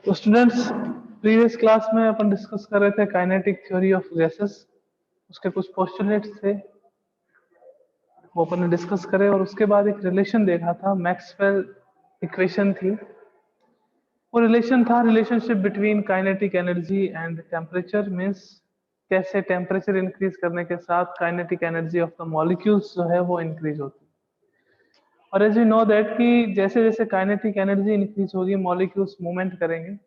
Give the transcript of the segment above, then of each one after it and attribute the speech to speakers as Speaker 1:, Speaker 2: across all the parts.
Speaker 1: तो students, previous class में अपन discuss कर रहे थे काइनेटिक थ्योरी ऑफ गैसेस। उसके कुछ पोस्टुलेट्स थे, वो अपन ने डिस्कस करे, और उसके बाद एक रिलेशन देखा था, मैक्सवेल इक्वेशन थी। वो रिलेशन था relationship between kinetic energy and temperature, means कैसे टेम्परेचर इंक्रीज करने के साथ kinetic energy of the molecules जो है वो इंक्रीज होती है। और एज यू नो दैट कि जैसे जैसे काइनेटिक एनर्जी इंक्रीज होगी, मॉलिक्यूल्स मूवमेंट करेंगे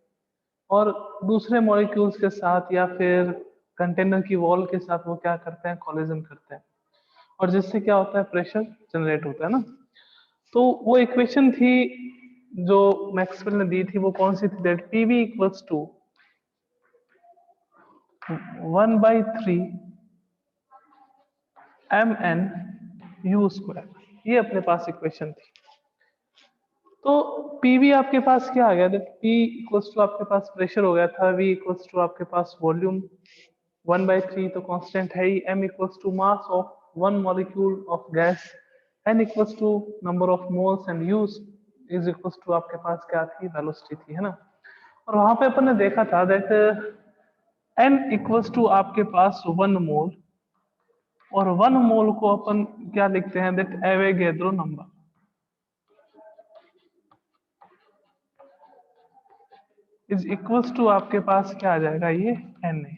Speaker 1: और दूसरे मॉलिक्यूल्स के साथ या फिर कंटेनर की वॉल के साथ वो क्या करते हैं, कोलिजन करते हैं, और जिससे क्या होता है, प्रेशर जनरेट होता है ना। तो वो इक्वेशन थी जो मैक्सवेल ने दी थी, वो कौन सी थी, that PV equals to 1/3 mn u square. ये अपने पास इक्वेशन थी। तो पीवी आपके पास क्या आ गया, पी इक्वल्स टू आपके पास प्रेशर हो गया था, वी इक्वल्स टू आपके पास वॉल्यूम, 1/3 तो कांस्टेंट है ही, m equals to mass of one molecule of gas, n equals to number of moles and u is equals to आपके पास क्या थी, वेलोसिटी थी, है ना। और वहां पे अपन ने देखा था दैट n इक्वल्स टू आपके पास 1 मोल, और 1 मोल को अपन क्या लिखते हैं, that Avogadro number is equals to आपके पास क्या आ जाएगा, ये Na।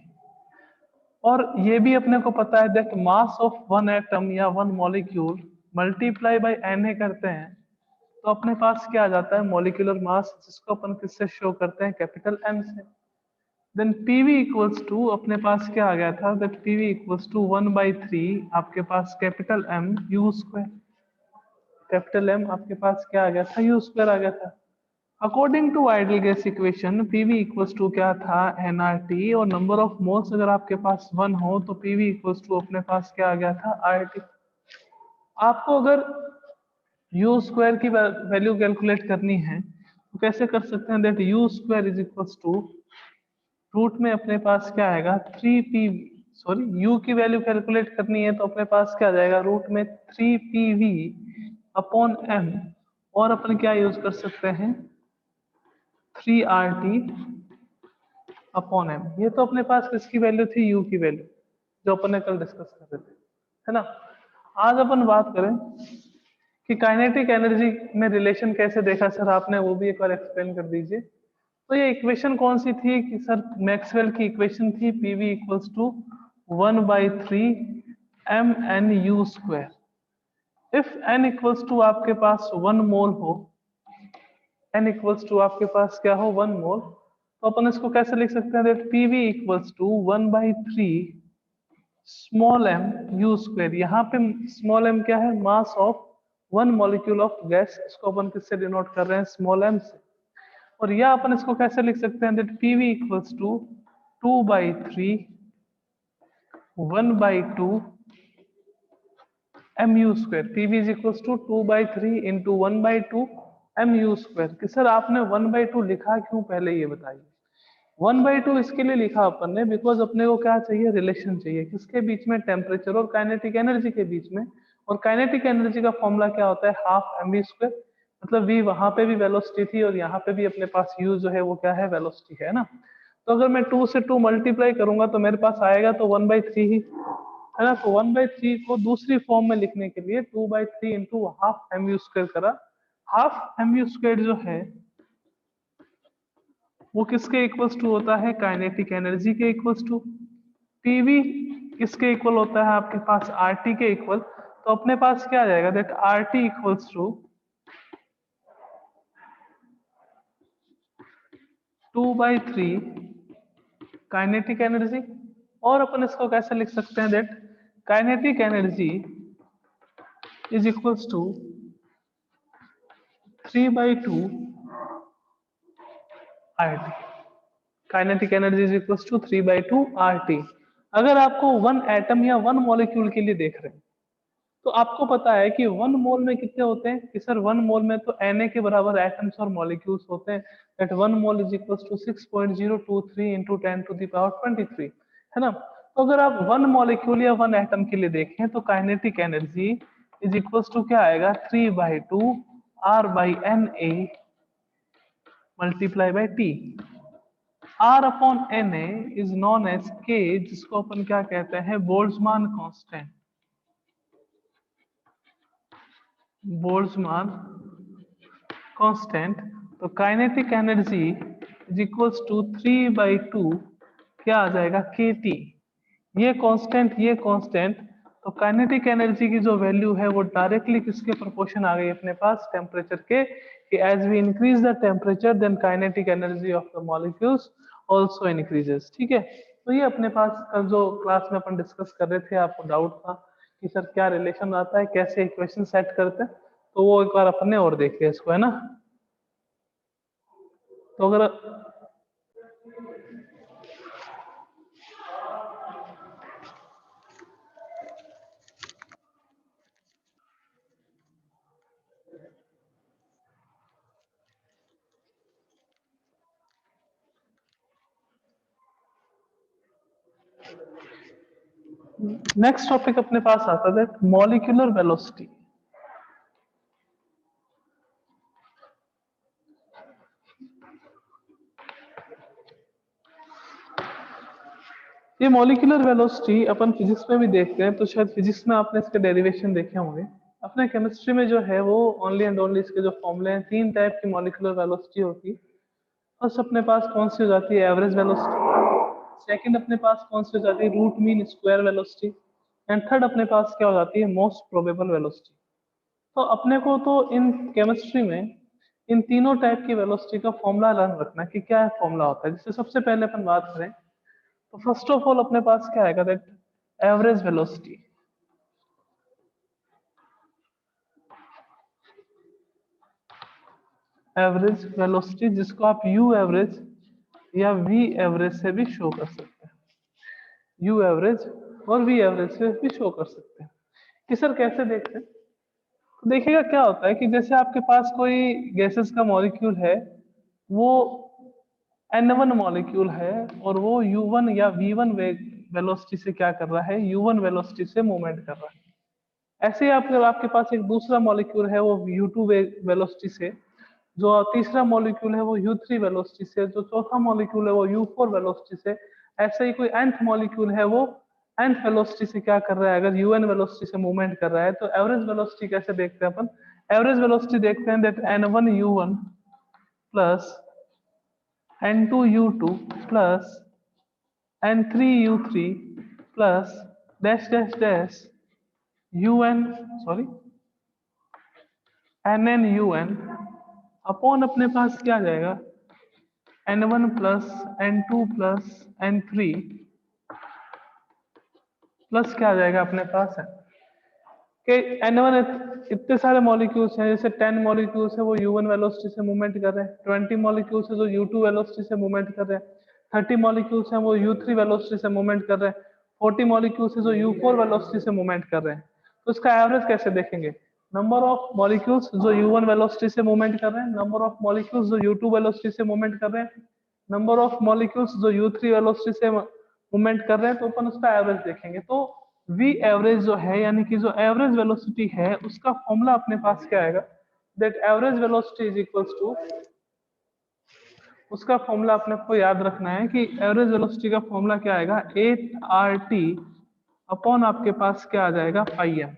Speaker 1: और ये भी अपने को पता है that mass of one atom या one molecule multiply by Na करते हैं तो अपने पास क्या आ जाता है, मॉलिक्यूलर मास, जिसको अपन किससे शो करते हैं, कैपिटल M से। देन पीवी इक्वल्स टू अपने पास क्या आ गया था, दैट पीवी इक्वल्स टू 1/3 आपके पास कैपिटल M u स्क्वायर। कैपिटल M आपके पास क्या आ गया था, u स्क्वायर आ गया था। According to ideal gas equation PV equals to क्या था, nRT, और नंबर ऑफ मोल्स अगर आपके पास 1 हो तो पीवी इक्वल्स टू अपने पास क्या आ गया था, RT। आपको अगर यू स्क्वायर की वैल्यू कैलकुलेट करनी है तो कैसे कर सकते हैं, that U square is equals to root में अपने पास क्या आएगा, 3 पी, सॉरी यू की वैल्यू कैलकुलेट करनी है तो अपने पास क्या आ जाएगा, रूट में 3 PV अपॉन M, और अपन क्या यूज कर सकते हैं, 3RT अपॉन M। ये तो अपने पास किसकी वैल्यू थी, U की वैल्यू, जो अपन ने कल डिस्कस कर रहे थे, है ना। आज अपन बात करें कि काइनेटिक एनर्जी में रिलेशन कैसे देखा सर आपने, वो भी एक बार एक्सप्लेन कर दीजिए। तो ये इक्वेशन कौन सी थी कि सर, मैक्सवेल की इक्वेशन थी, PV equals to 1/3 mn u square. If n equals to आपके पास 1 मोल हो, n इक्वल्स टू आपके पास क्या हो, 1 मोल, तो अपन इसको कैसे लिख सकते हैं, that PV equals to 1/3 small m u square. यहाँ पे स्मॉल m क्या है, mass of one molecule of gas, इसको अपन किससे डिनोट कर रहे हैं, स्मॉल m से। और या अपन इसको कैसे लिख सकते हैं, that PV equals to 2/3 1/2 mu square. PV is equals to 2/3 into 1/2 mu square. कि सर आपने 1/2 लिखा क्यों, पहले ये बताइए। 1/2 इसके लिए लिखा अपन ने बिकॉज अपने को क्या चाहिए, रिलेशन चाहिए, किसके बीच में, टेम्परेचर और काइनेटिक एनर्जी के बीच में। और काइनेटिक एनर्जी का फॉर्मूला क्या होता है, हाफ mv स्क्वायर। मतलब v वहां पे भी वेलोसिटी थी और यहाँ पे भी अपने पास u जो है वो क्या है, वेलोसिटी है ना। तो अगर मैं 2 से 2 मल्टीप्लाई करूंगा तो मेरे पास आएगा तो 1/3 ही, है ना। तो 1/3 को दूसरी फॉर्म में लिखने के लिए 2/3 इंटू हाफ mv स्क्वायर करा। हाफ mv स्क्वायर जो है वो किसके इक्वल्स टू होता है, काइनेटिक एनर्जी के इक्वल्स टू। पीवी किसके इक्वल होता है, आपके पास आरटी के इक्वल। तो अपने पास क्या आ जाएगा, that RT equals to 2/3 kinetic energy. और अपन इसको कैसे लिख सकते हैं, that kinetic energy is equals to 3/2 RT. Kinetic energy is equals to 3/2 RT. अगर आपको वन एटम या वन मॉलिक्यूल के लिए देख रहे हैं तो आपको पता है कि 1 मोल में कितने होते हैं, कि सर 1 मोल में तो Na के बराबर एटम्स और मॉलिक्यूल्स होते हैं। That 1 mole is equals to 6.023 into 10⁻23, है ना। तो अगर आप 1 मॉलिक्यूल या 1 एटम के लिए देखें तो kinetic energy is equals to क्या आएगा, 3/2 R/Na multiply by T. R upon N A is known as K, जिसको अपन क्या कहते हैं, बोल्ट्जमान कांस्टेंट। Boltzmann constant. तो kinetic energy is equals to 3/2 क्या आ जाएगा, के टी। ये कांस्टेंट। तो काइनेटिक एनर्जी की जो वैल्यू है वो डायरेक्टली किसके प्रोपोर्शन आ गई अपने पास, टेम्परेचर के, कि as we increase the temperature then kinetic energy of the molecules also increases. ठीक है, तो ये अपने पास कल जो क्लास में अपन डिस्कस कर रहे थे, आपको डाउट था कि सर क्या रिलेशन आता है, कैसे इक्वेशन सेट करते हैं, तो वो एक बार अपन ने और देख लिया इसको, है ना। तो अगर नेक्स्ट टॉपिक अपने पास आता है मॉलिक्यूलर वेलोसिटी। ये मॉलिक्यूलर वेलोसिटी अपन फिजिक्स में भी देखते हैं, तो शायद फिजिक्स में आपने इसके डेरिवेशन देखे होंगे। अपने केमिस्ट्री में जो है वो ओनली एंड ओनली इसके जो फॉर्मूले हैं, तीन टाइप की मॉलिक्यूलर वेलोसिटी होती है। फर्स्ट अपने पास कौन सी हो जाती है, एवरेज वेलोसिटी। सेकंड अपने पास कौन सी हो जाती है, root mean square velocity. And third अपने पास क्या हो जाती है, मोस्ट प्रोबेबल वेलोसिटी। तो अपने को तो इन केमिस्ट्री में इन तीनों टाइप की वेलोसिटी का फॉर्मूला लर्न रखना है कि क्या फॉर्मूला होता है। जिससे सबसे पहले अपन बात करें तो फर्स्ट ऑफ ऑल अपने पास क्या आएगा, that average velocity. Average velocity जिसको आप यू एवरेज या वी एवरेज से भी शो कर सकते हैं, यू एवरेज और वी एवरेज से भी शो कर सकते हैं। कि सर कैसे देखते हैं, तो देखिएगा क्या होता है कि जैसे आपके पास कोई गैसेस का मॉलिक्यूल है, वो N1 मॉलिक्यूल है और वो U1 या V1 वेलोसिटी से क्या कर रहा है, U1 वेलोसिटी से मूवमेंट कर रहा है। ऐसे ही आपके पास एक दूसरा मॉलिक्यूल है वो U2 वेलोसिटी से, जो तीसरा मॉलिक्यूल है वो U3 वेलोसिटी से, जो चौथा मॉलिक्यूल है वो U4 वेलोसिटी से। ऐसे ही कोई nth मॉलिक्यूल है वो nth वेलोसिटी से क्या कर रहा है, अगर UN वेलोसिटी से मूवमेंट कर रहा है। तो एवरेज वेलोसिटी कैसे देखते हैं अपन, एवरेज वेलोसिटी देखते हैं that N1 U1 plus N2 U2 plus N3 U3 plus dash dash dash UN, sorry, NN UN upon अपने पास क्या आ जाएगा, N1 plus N2 plus N3 plus क्या आ जाएगा अपने पास है कि N1 इतने सारे मॉलिक्यूल्स हैं, जैसे 10 मॉलिक्यूल्स है वो U1 वेलोसिटी से मूवमेंट कर रहे हैं, 20 मॉलिक्यूल्स है जो U2 वेलोसिटी से मूवमेंट कर रहे हैं, 30 मॉलिक्यूल्स हैं वो U3 वेलोसिटी से मूवमेंट कर रहे हैं, 40 मॉलिक्यूल्स है जो U4 वेलोसिटी से मूवमेंट कर रहे हैं। तो इसका एवरेज कैसे देखेंगे, नंबर ऑफ मॉलिक्यूल्स जो U1 वेलोसिटी से मूवमेंट कर रहे हैं, नंबर ऑफ मॉलिक्यूल्स जो U2 वेलोसिटी से मूवमेंट कर रहे हैं, नंबर ऑफ मॉलिक्यूल्स जो U3 वेलोसिटी से मूवमेंट कर रहे हैं, तो अपन उसका एवरेज देखेंगे। तो वी एवरेज जो है, यानी कि जो एवरेज वेलोसिटी है, उसका फॉर्मूला अपने पास क्या आएगा, that average velocity is equals to, उसका फॉर्मूला अपने को याद रखना है कि एवरेज वेलोसिटी का फॉर्मूला क्या आएगा, 8RT अपॉन आपके पास क्या आ जाएगा, पाई एम।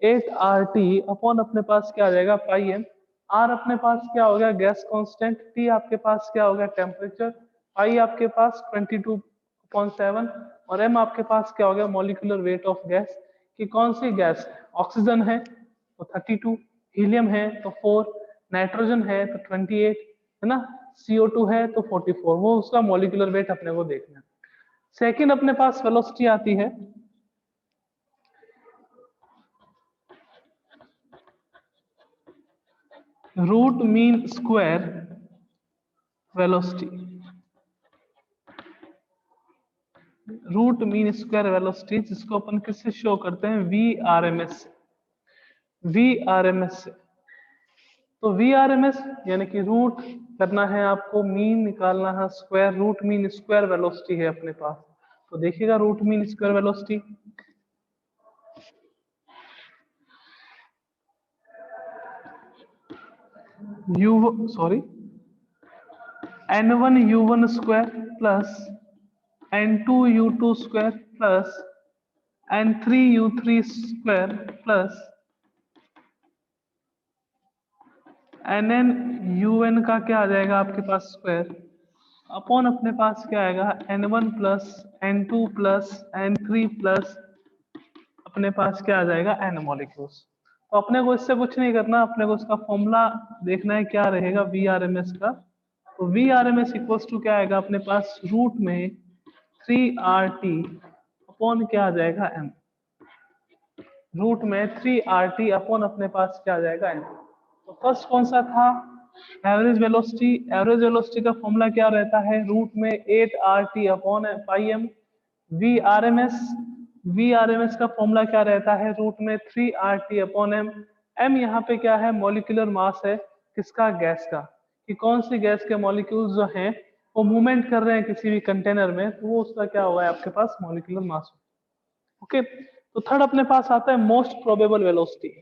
Speaker 1: 8RT अपॉन अपने पास क्या आ जाएगा, पाई एम। आर अपने पास क्या हो गया, गैस कांस्टेंट। टी आपके पास क्या हो गया, टेम्परेचर। आई आपके पास 22/7 और एम आपके पास क्या हो गया, मॉलिक्यूलर वेट ऑफ गैस, कि कौन सी गैस है, ऑक्सीजन है तो 32, हीलियम है तो 4, नाइट्रोजन है तो 28, है ना, CO2 है तो 44। वो उसका मॉलिक्यूलर वेट अपने को देखना है। सेकेंड अपने पास वेलोसिटी आती है root mean square velocity. Root mean square velocity जिसको अपन किससे शो करते हैं, VRMS से, VRMS से। तो VRMS यानी कि रूट करना है आपको, मीन निकालना है square, root mean square velocity है अपने पास। तो देखिएगा root mean square velocity, U, sorry, n1u1 square plus n2u2 square plus n3u3 square plus nn का क्या आ जाएगा आपके पास स्क्वायर अपॉन अपने पास क्या आएगा n1 plus n2 plus n3 plus अपने पास क्या आ जाएगा n मॉलिक्यूल्स। तो अपने को इससे कुछ नहीं करना, अपने को इसका फॉर्मूला देखना है क्या रहेगा वी आर एम एस का। तो V R M S equals to क्या आएगा अपने पास रूट में 3RT अपॉन क्या आ जाएगा m, रूट में 3RT अपॉन अपने पास क्या आ जाएगा m। तो फर्स्ट कौन सा था एवरेज वेलोसिटी, एवरेज वेलोसिटी का फॉर्मूला क्या रहता है रूट में 8RT upon pi m। V R M S, V R M S का फॉर्मूला क्या रहता है रूट में 3RT अपॉन m। m यहाँ पे क्या है मॉलिक्यूलर मास है किसका गैस का, कि कौन सी गैस के मॉलिक्यूल्स जो हैं वो मूवमेंट कर रहे हैं किसी भी कंटेनर में, तो वो उसका क्या होगा आपके पास मॉलिक्यूलर मास। ओके, तो थर्ड अपने पास आता है most probable velocity.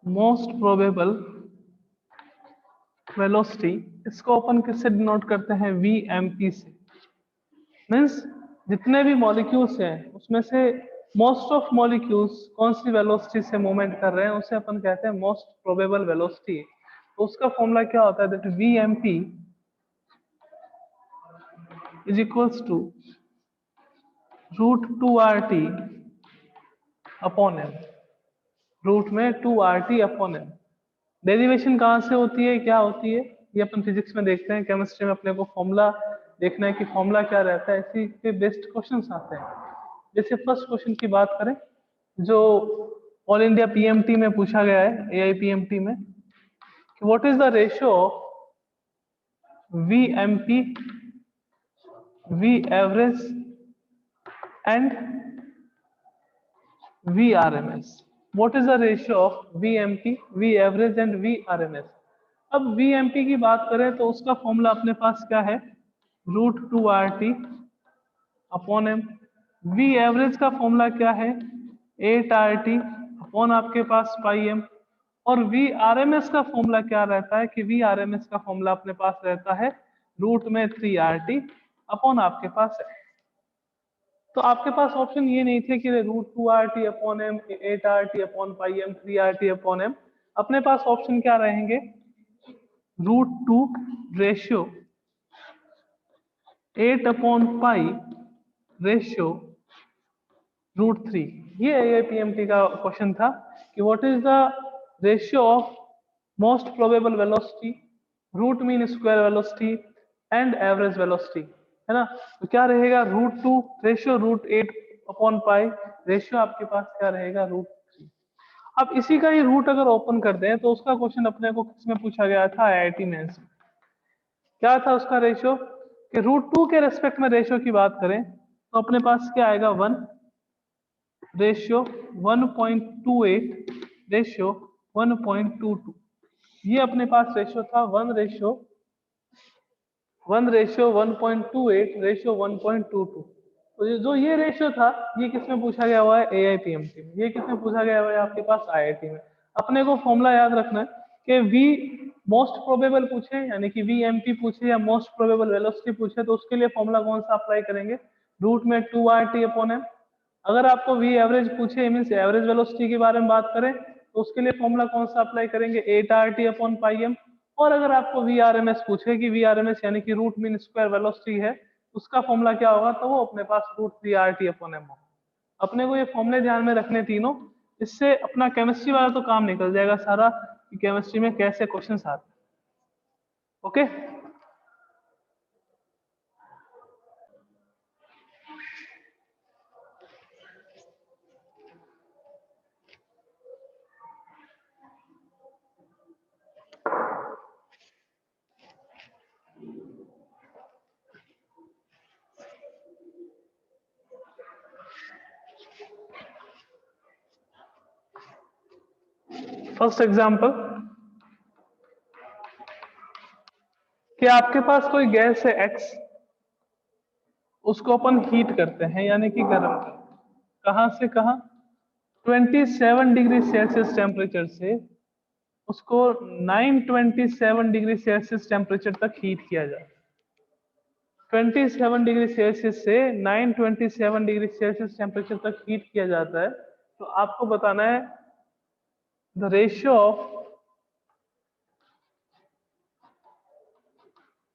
Speaker 1: Most probable velocity इसको अपन किससे डिनोट करते हैं वी एम पी से। मीन्स जितने भी मॉलिक्यूल्स हैं उसमें से मोस्ट ऑफ मॉलिक्यूल्स कौन सी वेलोसिटी से मूवमेंट कर रहे हैं उसे अपन कहते हैं मोस्ट प्रोबेबल वेलोसिटी। तो उसका फॉर्मूला क्या होता है that V M P is equals to root 2RT upon M, root में 2RT अपॉन एम। डेरिवेशन कहाँ से होती है क्या होती है ये अपन फिजिक्स में देखते हैं, केमिस्ट्री में अपने को फॉर्मूला देखना है कि फॉर्मूला क्या रहता है, इसी पे बेस्ड क्वेश्चंस आते हैं। जैसे फर्स्ट क्वेश्चन की बात करें जो ऑल इंडिया पीएमटी में पूछा गया है एआईपीएमटी में, what is the ratio of VMP, V average and VRMS, what is the ratio of VMP, V average and VRMS। अब VMP की बात करें तो उसका फॉर्मूला अपने पास क्या है root 2RT upon M. V average का फॉर्मूला क्या है 8RT अपॉन आपके पास पाई एम। और वी आर एम एस का फॉर्मूला क्या रहता है कि वी आर एम एस का फॉर्मूला अपने पास रहता है रूट में 3RT अपॉन आपके पास है। तो आपके पास ऑप्शन ये नहीं थे कि root 2RT upon M, 8RT upon pi M, 3RT upon M. अपने पास ऑप्शन क्या रहेंगे root 2 ratio 8 upon pi ratio root 3। ये AIPMT का क्वेश्चन था कि what is the ratio of most probable velocity, root mean square velocity and average velocity, है ना। तो क्या रहेगा root 2 ratio root 8 upon pi ratio आपके पास क्या रहेगा रूट 3। अब इसी का ही रूट अगर ओपन कर दें तो उसका क्वेश्चन अपने को किसमें पूछा गया था IIT मेंस में। क्या था उसका रेशियो कि रूट 2 के रेस्पेक्ट में रेशियो की बात करें तो अपने पास क्या आएगा 1 रेशियो 1.28 रेशियो 1.22। ये अपने पास रेशियो था 1 रेशियो 1.28 रेशियो 1.22। तो जो ये रेशियो था ये किसमें पूछा गया हुआ है AIPMT में, ये किसमें पूछा गया हुआ है आपके पास IIT में। अपने को फॉर्मूला याद रखना है कि V मोस्ट प्रोबेबल पूछे यानी कि VMP पूछे या मोस्ट प्रोबेबल वेलोसिटी पूछे तो उसके लिए फॉर्मूला कौन सा अप्लाई करेंगे रूट में 2RT अपॉन एम। अगर आपको V एवरेज पूछे मीन्स एवरेज वेलोसिटी के बारे में बात करें तो उसके लिए फॉर्मूला कौन सा अप्लाई करेंगे 8RT अपॉन पाई एम। और अगर आपको VRMS पूछे कि VRMS यानी कि रूट मीन स्क्वायर वेलोसिटी है उसका फॉर्मूला क्या होगा तो वो अपने पास रूट 3RT अपॉन एम होगा। अपने को ये फॉर्मूले ध्यान में रखने तीनों, इससे अपना केमिस्ट्री वाला तो काम निकल जाएगा सारा कि केमिस्ट्री में कैसे क्वेश्चन आते हैं। ओके, फर्स्ट एग्जांपल कि आपके पास कोई गैस है X, उसको अपन हीट करते हैं यानी कि गर्म करते हैं। कहां से कहां? 27 डिग्री सेल्सियस टेम्परेचर से उसको 927 डिग्री सेल्सियस टेम्परेचर तक हीट किया जाए। 27 डिग्री सेल्सियस से 927 डिग्री सेल्सियस टेम्परेचर तक हीट किया जाता है। तो आपको बताना है the ratio of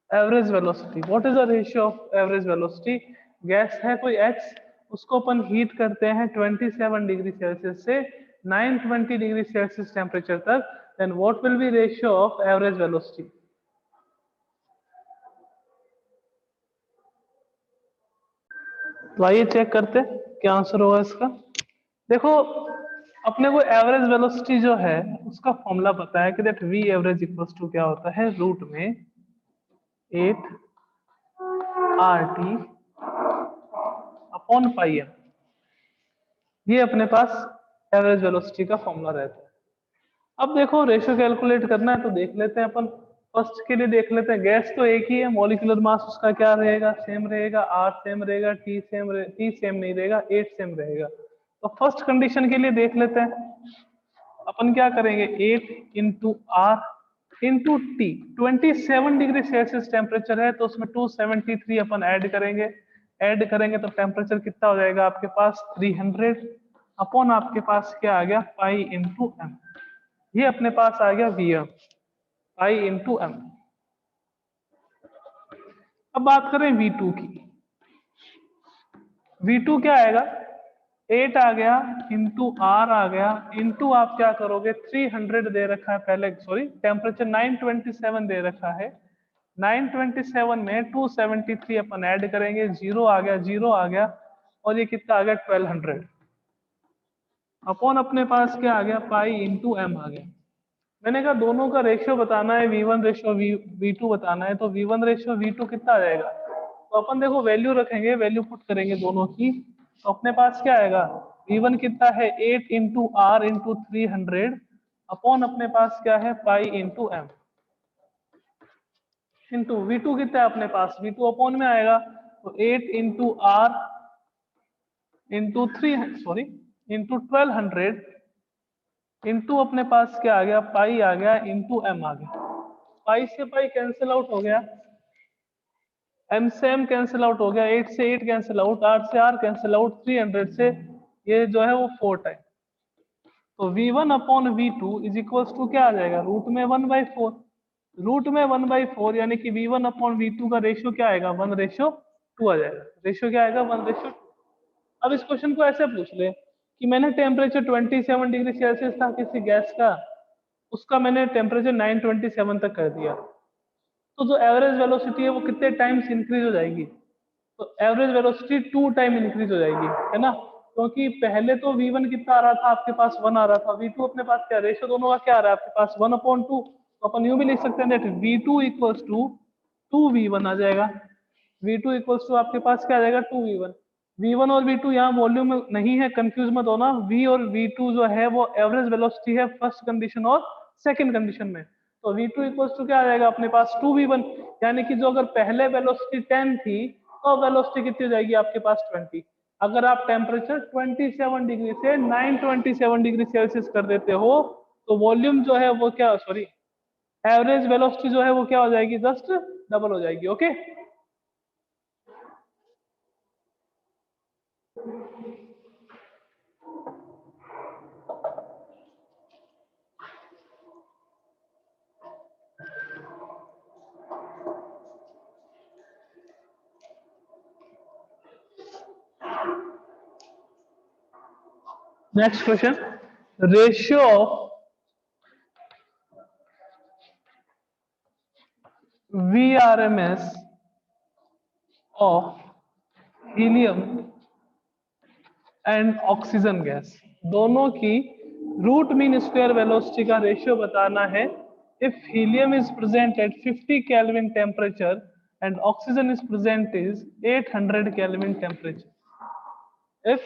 Speaker 1: average velocity. What is the ratio of average velocity? Gas है कोई X, उसको अपन हीट करते हैं 27 डिग्री सेल्सियस से 920 डिग्री सेल्सियस टेम्परेचर तक, then what will be ratio of average velocity? तो आइए चेक करते हैं क्या आंसर होगा इसका। देखो, अपने को एवरेज वेलोसिटी जो है उसका फॉर्मूला पता है कि that V average equals to क्या होता है, रूट में 8 RT अपॉन पाई एम। ये अपने पास एवरेज वेलोसिटी का फॉर्मूला रहता है। अब देखो, रेशियो कैलकुलेट करना है तो देख लेते हैं अपन। फर्स्ट के लिए देख लेते हैं, गैस तो एक ही है, मॉलिक्यूलर मास उसका क्या रहेगा, सेम रहेगा, R सेम रहेगा, T सेम नहीं रहेगा, 8 सेम रहेगा। तो फर्स्ट कंडीशन के लिए देख लेते हैं, अपन क्या करेंगे, 8 into R into T। 27 degree Celsius temperature है तो उसमें 273 अपन ऐड करेंगे। ऐड करेंगे तो टेम्परेचर कितना हो जाएगा आपके पास, 300 अपॉन आपके पास क्या आ गया, पाई इंटू एम। ये अपने पास आ गया Vm, पाई इंटू एम। अब बात करें V2 की। V2 क्या आएगा, 8 आ गया इंटू R आ गया इंटू आप क्या करोगे, 300 दे रखा है पहले, सॉरी टेम्परेचर 927 दे रखा है। 927 में 273 अपन ऐड करेंगे, जीरो आ गया, जीरो आ गया, और ये कितना आ गया, 1200 अपॉन अपने पास क्या आ गया, पाई इंटू एम आ गया। मैंने कहा दोनों का रेशियो बताना है, V1 रेशियो V2 बताना है, तो V1 रेशियो V2 कितना आ जाएगा। तो अपन देखो वैल्यू रखेंगे, वैल्यू पुट करेंगे दोनों की, तो अपने पास क्या आएगा, V1 कितना है 8 इंटू R इंटू 300 अपॉन अपने पास क्या है, pi into M, into V2 कितना है अपने पास, V2 अपॉन में आएगा, तो 8 into R into 3 sorry into 1200 into अपने पास क्या आ गया, पाई आ गया इंटू एम आ गया। पाई से पाई कैंसिल आउट हो गया, एम से एम कैंसिल आउट हो गया, 8 से 8 कैंसिल आउट, R से R कैंसिल आउट, 300 से ये जो है वो 4 टाइम। तो V1 upon V2 is equals to क्या आ जाएगा, रूट में 1/4। रूट में 1/4 यानी कि V1 अपॉन V2 का रेशियो क्या आएगा, 1:2 आ जाएगा। रेशियो क्या आएगा, 1:2। अब इस क्वेश्चन को ऐसे पूछ ले कि मैंने टेम्परेचर 27 डिग्री सेल्सियस था किसी गैस का, उसका मैंने टेम्परेचर 927 तक कर दिया, तो जो एवरेज वेलोसिटी है वो कितने टाइम्स इंक्रीज हो जाएगी, तो एवरेज वेलोसिटी 2 टाइम इंक्रीज हो जाएगी, है ना। क्योंकि पहले तो V1 कितना आ रहा था आपके पास, 1 आ रहा था, V2 अपने पास क्या, रेशियो दोनों का क्या आ रहा है आपके पास, 1/2। तो अपन यूं भी लिख सकते हैं that V2 equals to 2V1 आ जाएगा। V2 इक्वल्स टू आपके पास क्या आ जाएगा, 2V1। V1 और V2 यहाँ वॉल्यूम नहीं है, कंफ्यूज मत होना। V और V2 जो है वो एवरेज वेलोसिटी है फर्स्ट कंडीशन और सेकंड कंडीशन में। तो V2 इक्वल्स टू क्या आ जाएगा अपने पास, 2V1। यानी कि जो अगर पहले वेलोसिटी 10 थी तो वेलोसिटी कितनी हो जाएगी आपके पास, 20। अगर आप टेम्परेचर 27 डिग्री से 927 डिग्री सेल्सियस कर देते हो तो वॉल्यूम जो है वो क्या, सॉरी एवरेज वेलोसिटी जो है वो क्या हो जाएगी, जस्ट डबल हो जाएगी। Okay, next question, ratio of VRMS of helium and oxygen gas, दोनों की रूट मीन स्क्वायर वेलोसिटी का रेशियो बताना है if helium is present at 50 kelvin temperature and oxygen is present is 800 kelvin temperature. if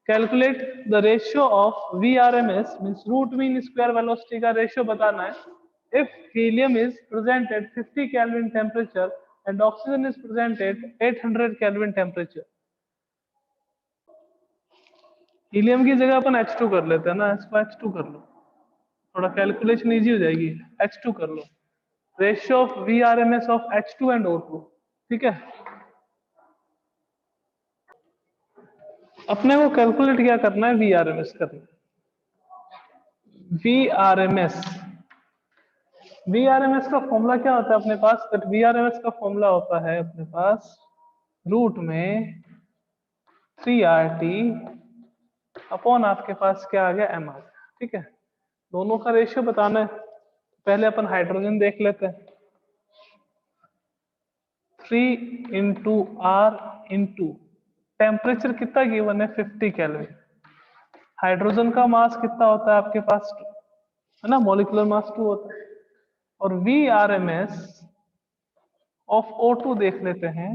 Speaker 1: calculate the ratio of VRMS means root mean square velocity का ratio बताना है if helium is present at 50 kelvin temperature and oxygen is present at 800 kelvin temperature. Helium की जगह अपन H2 कर लेते हैं ना, इसको H2 कर लो, थोड़ा कैलकुलेशन इजी हो जाएगी। H2 कर लो, ratio of VRMS of H2 and O2, ठीक है। अपने को कैलकुलेट क्या करना है, VRMS करना है। VRMS का फॉर्मूला क्या होता है अपने पास, VRMS का फॉर्मूला होता है अपने पास रूट में 3RT अपॉन आपके पास क्या आ गया, M आ गया, ठीक है। दोनों का रेशियो बताना है, पहले अपन हाइड्रोजन देख लेते हैं। 3 इंटू R इंटू टेम्परेचर कितना गिवन है, 50 केल्विन। हाइड्रोजन का मास कितना होता है आपके पास, है ना, मॉलिक्यूलर मास 2 होता है। और VRMS ऑफ O2 देख लेते हैं,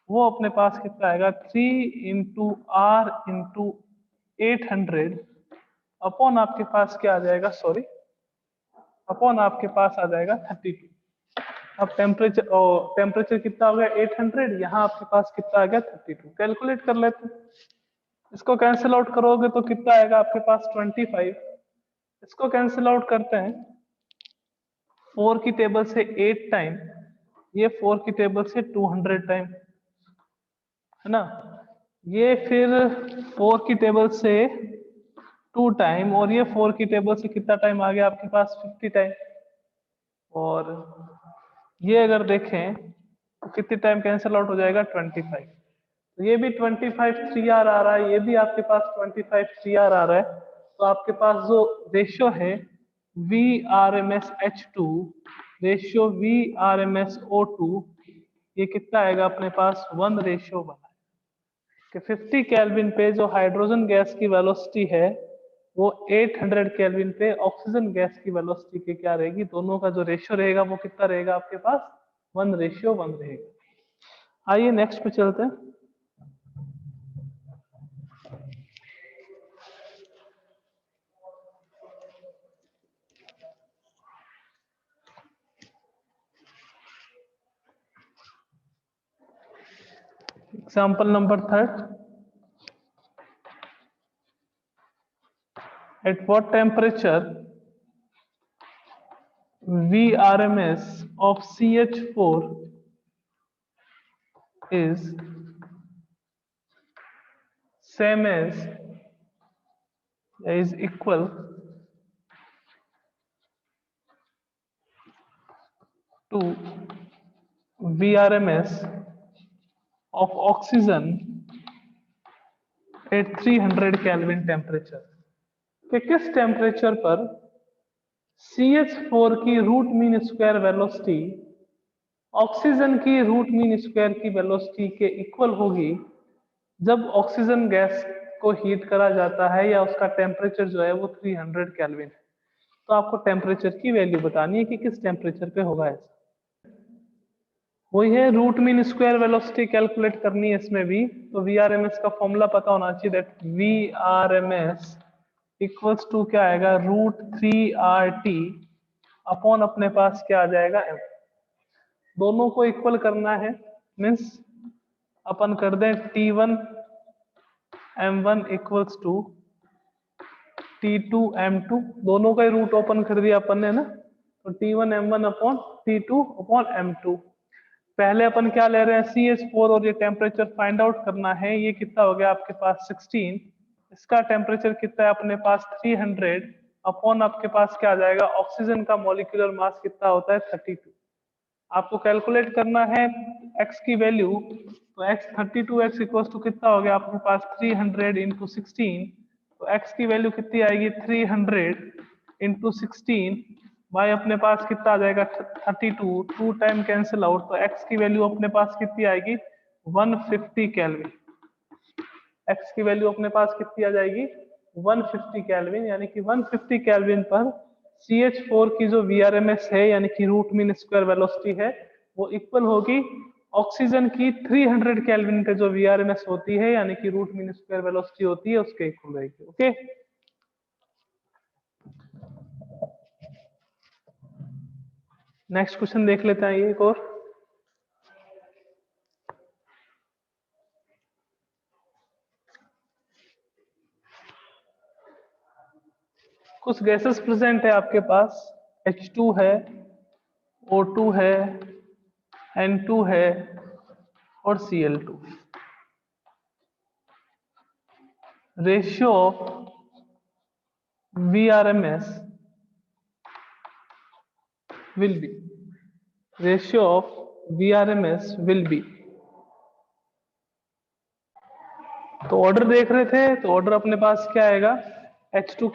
Speaker 1: वो अपने पास कितना आएगा, 3 इंटू R इंटू 800 अपॉन आपके पास क्या आ जाएगा, सॉरी अपॉन आपके पास आ जाएगा 32। अब टेम्परेचर कितना हो गया 800, यहाँ आपके पास कितना आ गया 32। कैलकुलेट कर लेते हैं, इसको कैंसिल आउट करोगे तो कितना आएगा आपके पास 25। इसको कैंसिल आउट करते हैं, 4 की टेबल से 8 टाइम, ये 4 की टेबल से 200 टाइम, है ना। ये फिर 4 की टेबल से 2 टाइम, और ये 4 की टेबल से कितना टाइम आ गया आपके पास 50 टाइम। और ये अगर देखें तो कितने टाइम कैंसिल आउट हो जाएगा 25। तो ये भी 25 3R आ रहा है, ये भी आपके पास 25 3R आ रहा है। तो आपके पास जो रेशियो है VRMS H2 ratio VRMS O2, ये कितना आएगा अपने पास 1:1 है कि 50 केल्विन पे जो हाइड्रोजन गैस की वेलोसिटी है वो 800 केल्विन पे ऑक्सीजन गैस की वेलोसिटी के क्या रहेगी, दोनों का जो रेशियो रहेगा वो कितना रहेगा आपके पास 1:1 रहेगा। आइए नेक्स्ट पे चलते हैं। Example number 3, at what temperature VRMS of CH4 is same as is equal to VRMS of oxygen at 300 Kelvin temperature, कि किस टेम्परेचर पर CH4 की root mean square velocity oxygen की रूट मीन स्क्वायर की velocity के equal होगी जब oxygen gas को हीट करा जाता है या उसका टेम्परेचर जो है वो 300 केल्विन है। तो आपको टेम्परेचर की वैल्यू बतानी है कि किस टेम्परेचर पे होगा ऐसा। वही है root mean square velocity calculate करनी है इसमें भी। तो VRMS का फॉर्मूला पता होना चाहिए, दैट VRMS इक्वल्स टू क्या आएगा, √3RT अपॉन अपने पास क्या आ जाएगा M। दोनों को इक्वल करना है, मीन्स अपन कर दें T1 M1 equals to T2 M2, दोनों का ही रूट ओपन कर दिया अपन ने ना, तो T1 M1 upon T2 upon M2। पहले अपन क्या ले रहे हैं CH4 और ये टेम्परेचर फाइंड आउट करना है, ये कितना हो गया आपके पास 16, इसका टेम्परेचर कितना है अपने पास 300 अपॉन आपके पास क्या आ जाएगा, ऑक्सीजन का मॉलिक्यूलर मास कितना होता है 32। आपको कैलकुलेट करना है x की वैल्यू, तो x 32x इक्वल टू कितना हो गया आपके पास 300 इंटू 16, तो x की वैल्यू कितनी आएगी 300 इंटू 16 भाई अपने पास कितना आ जाएगा 32, 2 टाइम कैंसिल आउट, तो x की वैल्यू अपने पास कितनी आएगी 150 केल्विन। x की वैल्यू अपने पास कितनी आ जाएगी 150 केल्विन, यानी कि 150 केल्विन पर CH4 की जो VRMS है यानी कि रूट मीन स्क्वायर वेलोसिटी है वो इक्वल होगी ऑक्सीजन की 300 केल्विन पे जो VRMS होती है यानी कि रूट मीन स्क्वायर वेलोसिटी होती है उसके इक्वल रहेगी। ओके, नेक्स्ट क्वेश्चन देख लेते हैं ये एक और। कुछ गैसेस प्रेजेंट है आपके पास, H2 है, O2 है, N2 है और Cl2। Ratio of VRMS will be, ratio of VRMS will be, तो ऑर्डर देख रहे थे, तो ऑर्डर अपने पास क्या आएगा, H2